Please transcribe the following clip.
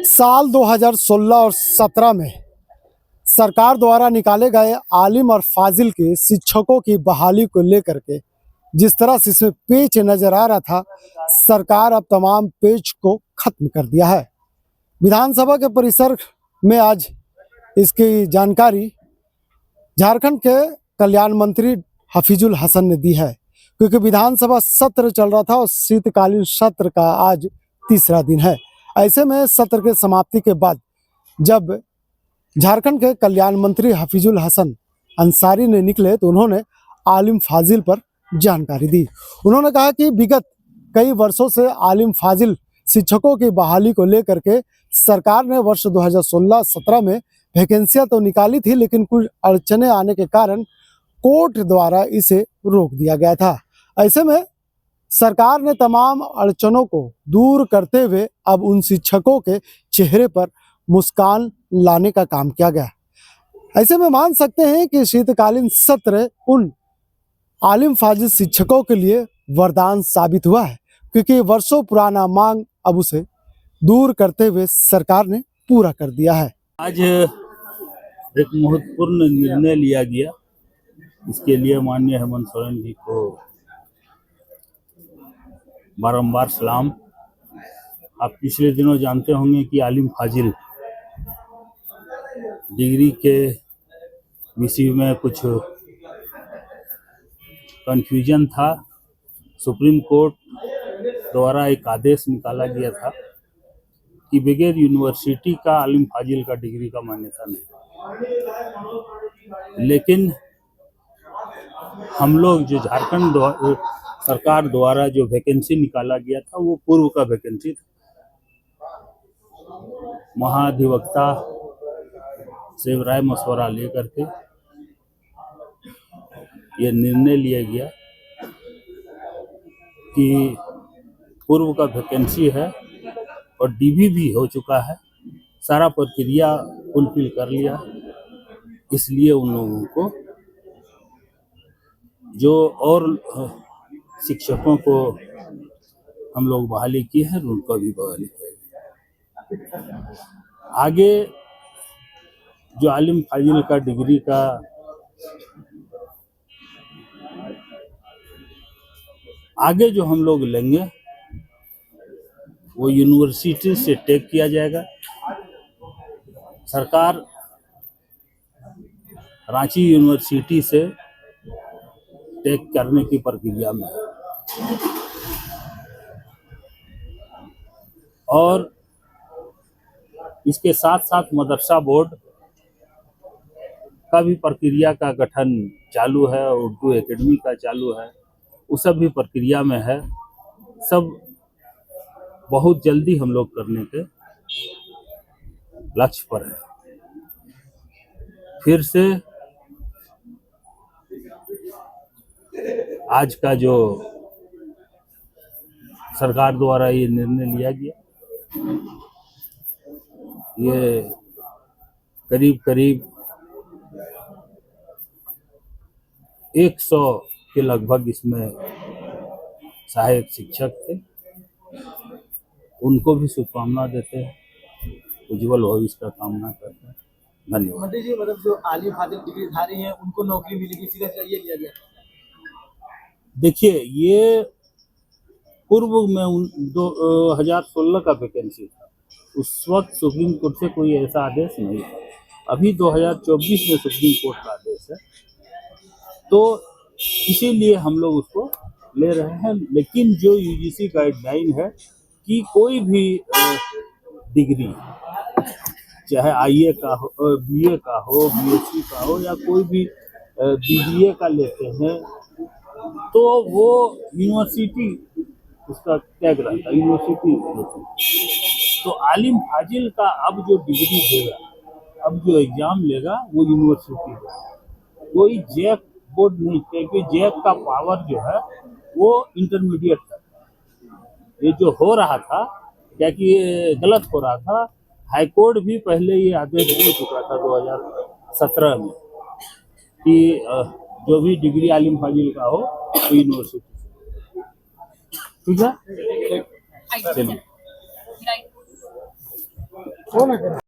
साल 2016 और 17 में सरकार द्वारा निकाले गए आलिम और फाजिल के शिक्षकों की बहाली को लेकर के जिस तरह से इसमें पेच नजर आ रहा था, सरकार अब तमाम पेच को खत्म कर दिया है। विधानसभा के परिसर में आज इसकी जानकारी झारखंड के कल्याण मंत्री हफीजुल हसन ने दी है, क्योंकि विधानसभा सत्र चल रहा था और शीतकालीन सत्र का आज तीसरा दिन है। ऐसे में सत्र के समाप्ति के बाद जब झारखंड के कल्याण मंत्री हफीजुल हसन अंसारी ने निकले तो उन्होंने आलिम फाजिल पर जानकारी दी। उन्होंने कहा कि विगत कई वर्षों से आलिम फाजिल शिक्षकों की बहाली को लेकर के सरकार ने वर्ष 2016-17 में वैकेंसियां तो निकाली थी, लेकिन कुछ अड़चने आने के कारण कोर्ट द्वारा इसे रोक दिया गया था। ऐसे में सरकार ने तमाम अड़चनों को दूर करते हुए अब उन शिक्षकों के चेहरे पर मुस्कान लाने का काम किया गया। ऐसे में मान सकते हैं कि शीतकालीन सत्र उन आलिम फाजिल शिक्षकों के लिए वरदान साबित हुआ है, क्योंकि वर्षों पुराना मांग अब उसे दूर करते हुए सरकार ने पूरा कर दिया है। आज एक महत्वपूर्ण निर्णय लिया गया, इसके लिए माननीय हेमंत सोरेन जी को बारंबार सलाम। आप पिछले दिनों जानते होंगे कि आलिम फाजिल डिग्री के विषय में कुछ कन्फ्यूजन था। सुप्रीम कोर्ट द्वारा एक आदेश निकाला गया था कि बगैर यूनिवर्सिटी का आलिम फाजिल का डिग्री का मान्यता नहीं। लेकिन हम लोग जो झारखंड सरकार द्वारा जो वैकेंसी निकाला गया था वो पूर्व का वैकेंसी था। महाधिवक्ता से राय मशवरा लेकर के ये निर्णय लिया गया कि पूर्व का वैकेंसी है और डीबी भी हो चुका है, सारा प्रक्रिया फुलफिल कर लिया। इसलिए उन लोगों को जो और शिक्षकों को हम लोग बहाली की है उनको भी बहाली करेंगे। आगे जो आलिम फाजिल का डिग्री का आगे जो हम लोग लेंगे वो यूनिवर्सिटी से टेक किया जाएगा। सरकार रांची यूनिवर्सिटी से टेक करने की प्रक्रिया में है और इसके साथ साथ मदरसा बोर्ड का भी प्रक्रिया का गठन चालू है, उर्दू एकेडमी का चालू है, वो सब भी प्रक्रिया में है। सब बहुत जल्दी हम लोग करने के लक्ष्य पर है। फिर से आज का जो सरकार द्वारा ये निर्णय लिया गया, ये करीब करीब 100 के लगभग इसमें सहायक शिक्षक थे। उनको भी शुभकामना देते हैं, उज्जवल भविष्य का कामना करते हैं। धन्यवाद। मंत्री जी, मतलब जो आलिम फाजिल डिग्रीधारी हैं उनको नौकरी मिलेगी, सीधा ये लिया गया। देखिए, ये पूर्व में 2016 का वैकेंसी था। उस वक्त सुप्रीम कोर्ट से कोई ऐसा आदेश नहीं था। अभी 2024 में सुप्रीम कोर्ट का आदेश है, तो इसीलिए हम लोग उसको ले रहे हैं। लेकिन जो यूजीसी गाइडलाइन है कि कोई भी डिग्री, चाहे आईए का हो, बीए का हो, बीएससी का हो या कोई भी बीबीए का लेते हैं, तो वो यूनिवर्सिटी उसका टैग रहता है, यूनिवर्सिटी लेती। तो आलिम फाजिल का अब जो डिग्री देगा, अब जो एग्जाम लेगा वो यूनिवर्सिटी देगा, कोई जैक बोर्ड नहीं, क्योंकि जैक का पावर जो है वो इंटरमीडिएट तक। ये जो हो रहा था, क्या कि ये गलत हो रहा था, हाई कोर्ट भी पहले ये आदेश दे चुका था 2017 में कि जो भी डिग्री आलिम फाजिल का हो तो यूनिवर्सिटी। ठीक है, चलिए। हो ना